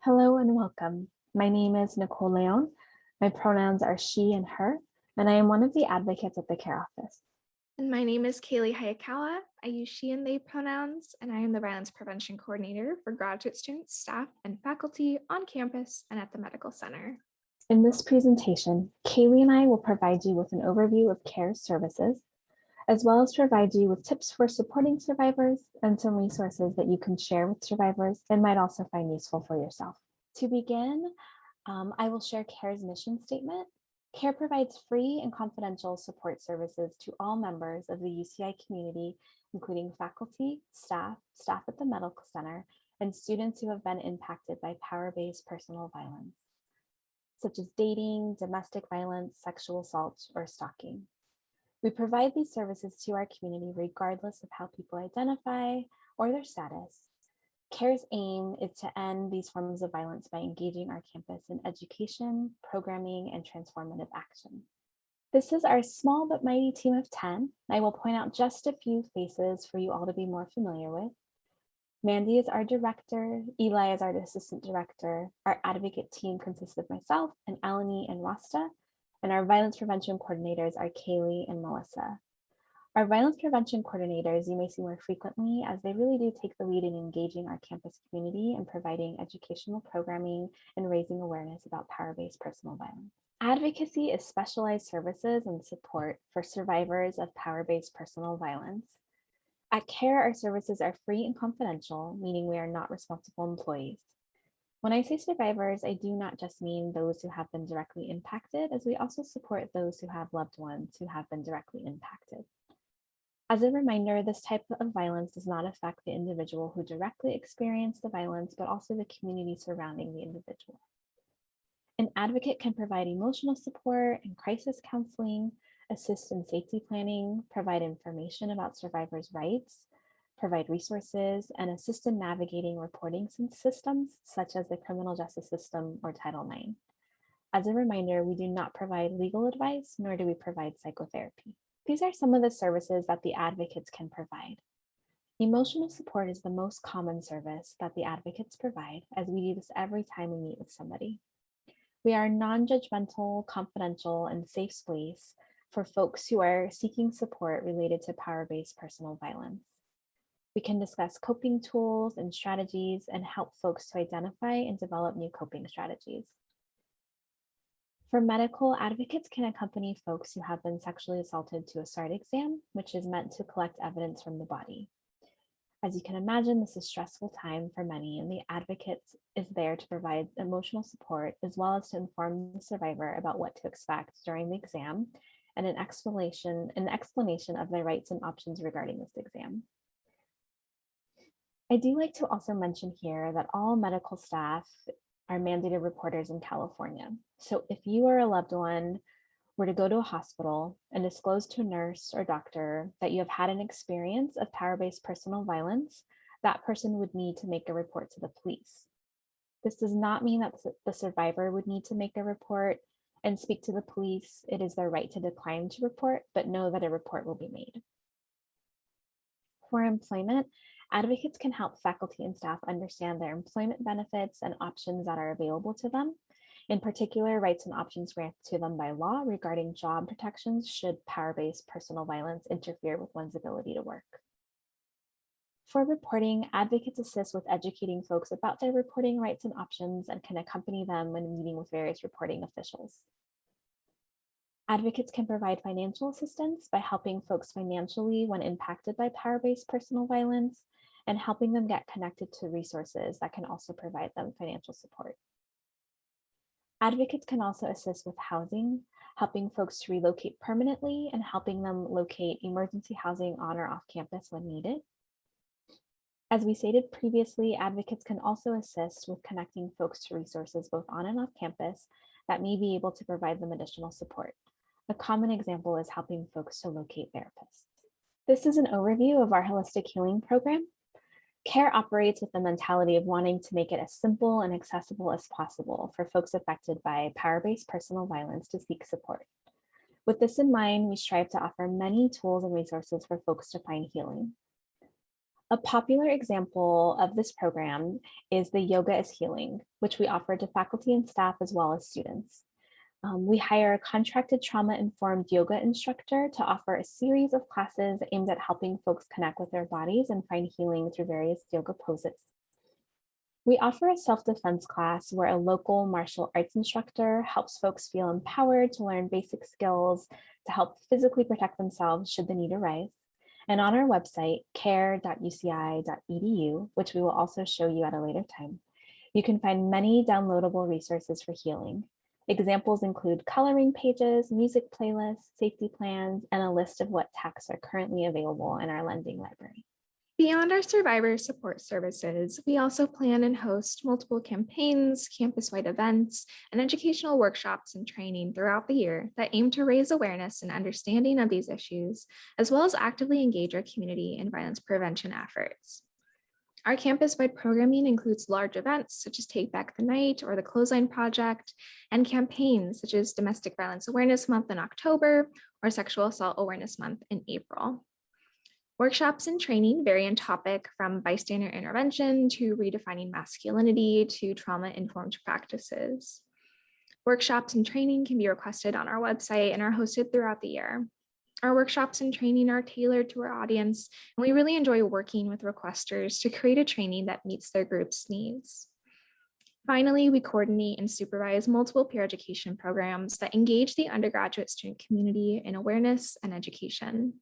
Hello and welcome. My name is Nicole Leon. My pronouns are she and her, and I am one of the advocates at the CARE office. And my name is Kaylee Hayakawa. I use she and they pronouns, and I am the Violence Prevention Coordinator for graduate students, staff, and faculty on campus and at the Medical Center. In this presentation, Kaylee and I will provide you with an overview of CARE services, as well as provide you with tips for supporting survivors and some resources that you can share with survivors and might also find useful for yourself. To begin, I will share CARE's mission statement. CARE provides free and confidential support services to all members of the UCI community, including faculty, staff at the Medical Center, and students who have been impacted by power-based personal violence, such as dating, domestic violence, sexual assault, or stalking. We provide these services to our community regardless of how people identify or their status. CARE's aim is to end these forms of violence by engaging our campus in education, programming, and transformative action. This is our small but mighty team of 10. I will point out just a few faces for you all to be more familiar with. Mandy is our director, Eli is our assistant director, our advocate team consists of myself and Eleni and Rasta, and our violence prevention coordinators are Kaylee and Melissa. Our violence prevention coordinators you may see more frequently as they really do take the lead in engaging our campus community and providing educational programming and raising awareness about power-based personal violence. Advocacy is specialized services and support for survivors of power-based personal violence. At CARE, our services are free and confidential, meaning we are not responsible employees. When I say survivors, I do not just mean those who have been directly impacted, as we also support those who have loved ones who have been directly impacted. As a reminder, this type of violence does not affect the individual who directly experienced the violence, but also the community surrounding the individual. An advocate can provide emotional support and crisis counseling, assist in safety planning, provide information about survivors' rights, provide resources, and assist in navigating reporting systems such as the criminal justice system or Title IX. As a reminder, we do not provide legal advice, nor do we provide psychotherapy. These are some of the services that the advocates can provide. Emotional support is the most common service that the advocates provide, as we do this every time we meet with somebody. We are a non-judgmental, confidential, and safe space for folks who are seeking support related to power-based personal violence. We can discuss coping tools and strategies and help folks to identify and develop new coping strategies. For medical, advocates can accompany folks who have been sexually assaulted to a SART exam, which is meant to collect evidence from the body. As you can imagine, this is a stressful time for many, and the advocate is there to provide emotional support as well as to inform the survivor about what to expect during the exam and an explanation of their rights and options regarding this exam. I do like to also mention here that all medical staff are mandated reporters in California. So if you or a loved one were to go to a hospital and disclose to a nurse or doctor that you have had an experience of power-based personal violence, that person would need to make a report to the police. This does not mean that the survivor would need to make a report and speak to the police. It is their right to decline to report, but know that a report will be made. For employment, advocates can help faculty and staff understand their employment benefits and options that are available to them. In particular, rights and options granted to them by law regarding job protections should power-based personal violence interfere with one's ability to work. For reporting, advocates assist with educating folks about their reporting rights and options and can accompany them when meeting with various reporting officials. Advocates can provide financial assistance by helping folks financially when impacted by power-based personal violence and helping them get connected to resources that can also provide them financial support. Advocates can also assist with housing, helping folks to relocate permanently and helping them locate emergency housing on or off campus when needed. As we stated previously, advocates can also assist with connecting folks to resources both on and off campus that may be able to provide them additional support. A common example is helping folks to locate therapists. This is an overview of our holistic healing program. CARE operates with the mentality of wanting to make it as simple and accessible as possible for folks affected by power-based personal violence to seek support. With this in mind, we strive to offer many tools and resources for folks to find healing. A popular example of this program is the Yoga is Healing, which we offer to faculty and staff as well as students. We hire a contracted trauma-informed yoga instructor to offer a series of classes aimed at helping folks connect with their bodies and find healing through various yoga poses. We offer a self-defense class where a local martial arts instructor helps folks feel empowered to learn basic skills to help physically protect themselves should the need arise. And on our website, care.uci.edu, which we will also show you at a later time, you can find many downloadable resources for healing. Examples include coloring pages, music playlists, safety plans, and a list of what texts are currently available in our lending library. Beyond our survivor support services, we also plan and host multiple campaigns, campus-wide events, and educational workshops and training throughout the year that aim to raise awareness and understanding of these issues, as well as actively engage our community in violence prevention efforts. Our campus-wide programming includes large events such as Take Back the Night or the Clothesline Project, and campaigns such as Domestic Violence Awareness Month in October or Sexual Assault Awareness Month in April. Workshops and training vary in topic from bystander intervention to redefining masculinity to trauma-informed practices. Workshops and training can be requested on our website and are hosted throughout the year. Our workshops and training are tailored to our audience, and we really enjoy working with requesters to create a training that meets their group's needs. Finally, we coordinate and supervise multiple peer education programs that engage the undergraduate student community in awareness and education.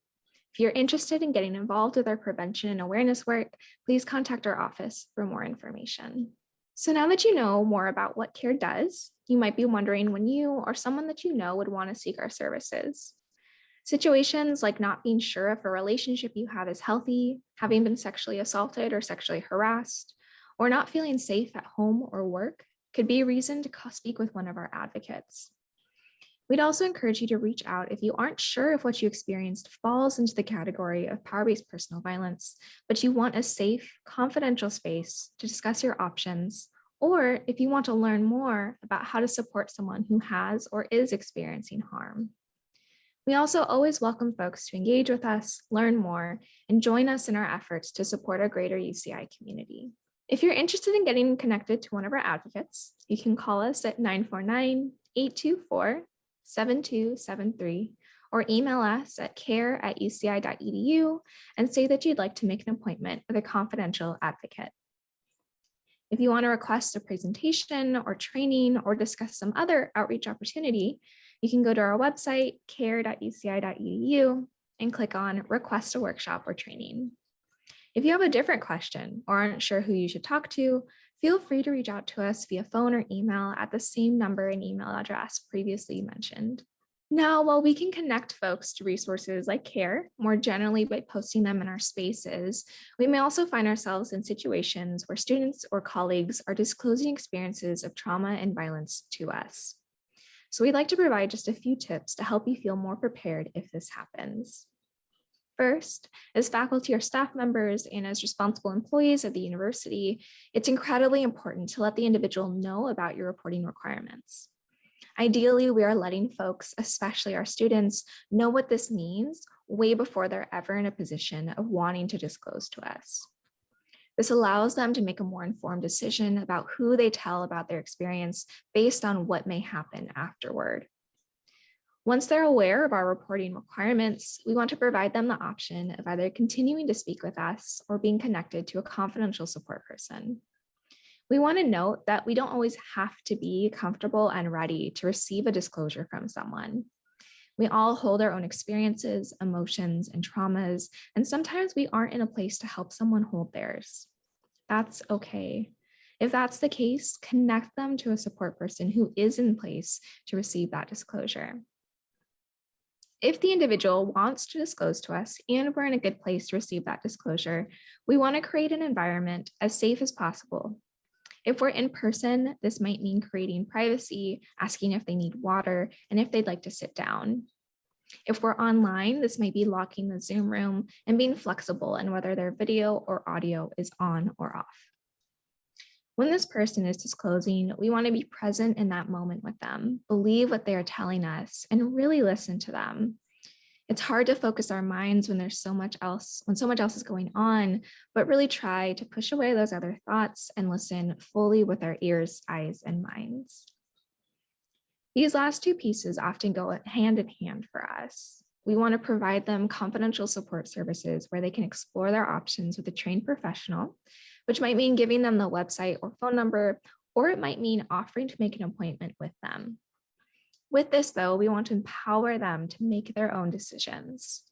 If you're interested in getting involved with our prevention and awareness work, please contact our office for more information. So now that you know more about what CARE does, you might be wondering when you or someone that you know would want to seek our services. Situations like not being sure if a relationship you have is healthy, having been sexually assaulted or sexually harassed, or not feeling safe at home or work could be a reason to speak with one of our advocates. We'd also encourage you to reach out if you aren't sure if what you experienced falls into the category of power-based personal violence, but you want a safe, confidential space to discuss your options, or if you want to learn more about how to support someone who has or is experiencing harm. We also always welcome folks to engage with us, learn more, and join us in our efforts to support our greater UCI community. If you're interested in getting connected to one of our advocates, you can call us at 949-824-7273 or email us at care@uci.edu and say that you'd like to make an appointment with a confidential advocate. If you want to request a presentation or training or discuss some other outreach opportunity, you can go to our website, care.uci.edu, and click on Request a Workshop or Training. If you have a different question or aren't sure who you should talk to, feel free to reach out to us via phone or email at the same number and email address previously mentioned. Now, while we can connect folks to resources like CARE more generally by posting them in our spaces, we may also find ourselves in situations where students or colleagues are disclosing experiences of trauma and violence to us. So we'd like to provide just a few tips to help you feel more prepared if this happens. First, as faculty or staff members and as responsible employees of the university, it's incredibly important to let the individual know about your reporting requirements. Ideally, we are letting folks, especially our students, know what this means way before they're ever in a position of wanting to disclose to us. This allows them to make a more informed decision about who they tell about their experience based on what may happen afterward. Once they're aware of our reporting requirements, we want to provide them the option of either continuing to speak with us or being connected to a confidential support person. We want to note that we don't always have to be comfortable and ready to receive a disclosure from someone. We all hold our own experiences, emotions, and traumas, and sometimes we aren't in a place to help someone hold theirs. That's okay. If that's the case, connect them to a support person who is in place to receive that disclosure. If the individual wants to disclose to us and we're in a good place to receive that disclosure, we want to create an environment as safe as possible. If we're in person, this might mean creating privacy, asking if they need water, and if they'd like to sit down. If we're online, this might be locking the Zoom room and being flexible in whether their video or audio is on or off. When this person is disclosing, we want to be present in that moment with them, believe what they are telling us, and really listen to them. It's hard to focus our minds when there's so much else is going on, but really try to push away those other thoughts and listen fully with our ears, eyes, and minds. These last two pieces often go hand in hand for us. We want to provide them confidential support services where they can explore their options with a trained professional, which might mean giving them the website or phone number, or it might mean offering to make an appointment with them. With this, though, we want to empower them to make their own decisions.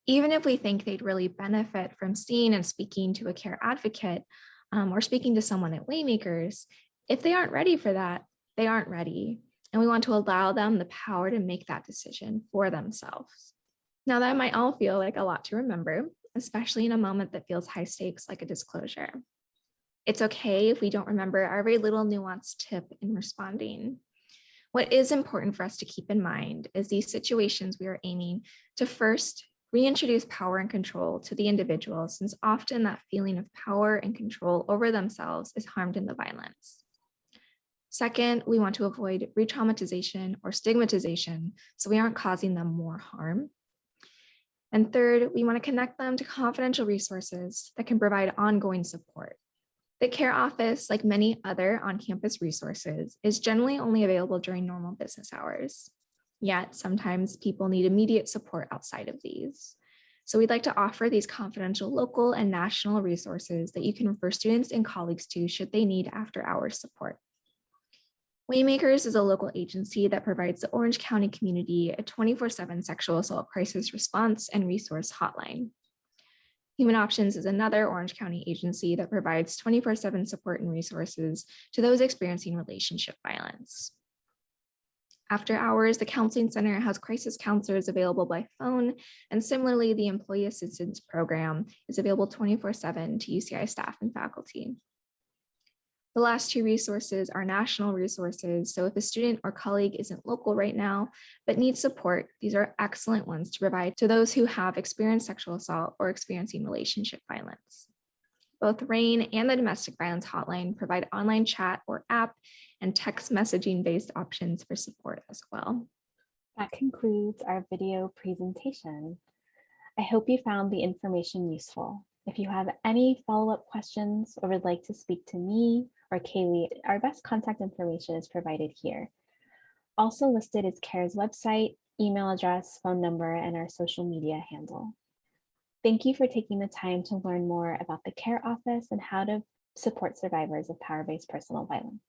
Even if we think they'd really benefit from seeing and speaking to a care advocate or speaking to someone at Waymakers, if they aren't ready for that, they aren't ready. And we want to allow them the power to make that decision for themselves. Now, that might all feel like a lot to remember, especially in a moment that feels high stakes like a disclosure. It's okay if we don't remember every little nuanced tip in responding. What is important for us to keep in mind is these situations we are aiming to first reintroduce power and control to the individual, since often that feeling of power and control over themselves is harmed in the violence. Second, we want to avoid re-traumatization or stigmatization so we aren't causing them more harm. And third, we want to connect them to confidential resources that can provide ongoing support. The CARE office, like many other on-campus resources, is generally only available during normal business hours. Yet sometimes people need immediate support outside of these. So we'd like to offer these confidential local and national resources that you can refer students and colleagues to should they need after-hours support. Waymakers is a local agency that provides the Orange County community a 24/7 sexual assault crisis response and resource hotline. Human Options is another Orange County agency that provides 24/7 support and resources to those experiencing relationship violence. After hours, the Counseling Center has crisis counselors available by phone, and similarly, the Employee Assistance Program is available 24/7 to UCI staff and faculty. The last two resources are national resources, so if a student or colleague isn't local right now but needs support, these are excellent ones to provide to those who have experienced sexual assault or experiencing relationship violence. Both RAIN and the Domestic Violence Hotline provide online chat or app and text messaging-based options for support as well. That concludes our video presentation. I hope you found the information useful. If you have any follow-up questions or would like to speak to me or Kaylee, our best contact information is provided here. Also listed is CARE's website, email address, phone number, and our social media handle. Thank you for taking the time to learn more about the CARE office and how to support survivors of power-based personal violence.